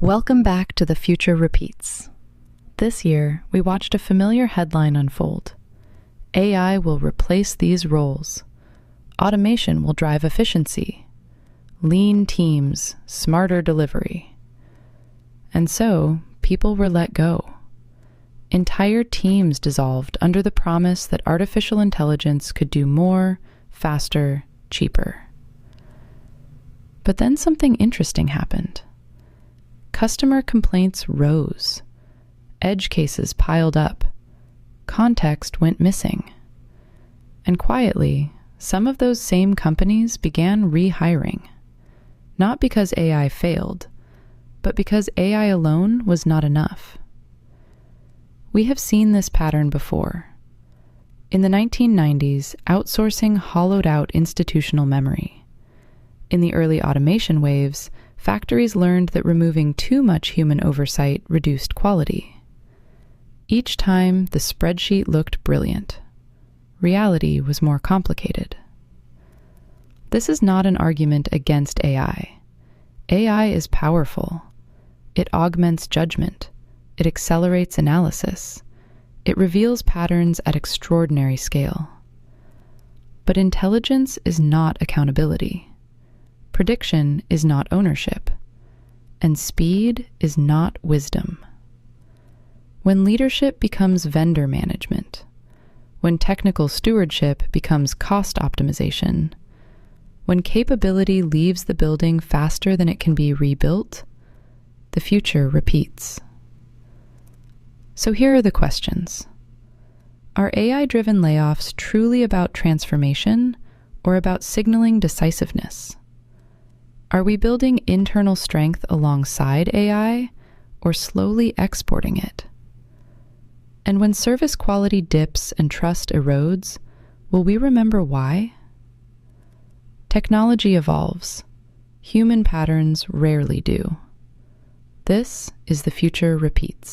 Welcome back to The Future Repeats. This year, we watched a familiar headline unfold. AI will replace these roles. Automation will drive efficiency. Lean teams, smarter delivery. And so, people were let go. Entire teams dissolved under the promise that artificial intelligence could do more, faster, cheaper. But then something interesting happened. Customer complaints rose. Edge cases piled up. Context went missing. And quietly, some of those same companies began rehiring. Not because AI failed, but because AI alone was not enough. We have seen this pattern before. In the 1990s, outsourcing hollowed out institutional memory. In the early automation waves, factories learned that removing too much human oversight reduced quality. Each time, the spreadsheet looked brilliant. Reality was more complicated. This is not an argument against AI. AI is powerful. It augments judgment. It accelerates analysis. It reveals patterns at extraordinary scale. But intelligence is not accountability. Prediction is not ownership, and speed is not wisdom. When leadership becomes vendor management, when technical stewardship becomes cost optimization, when capability leaves the building faster than it can be rebuilt, the future repeats. So here are the questions. Are AI-driven layoffs truly about transformation or about signaling decisiveness? Are we building internal strength alongside AI or slowly exporting it? And when service quality dips and trust erodes, will we remember why? Technology evolves. Human patterns rarely do. This is The Future Repeats.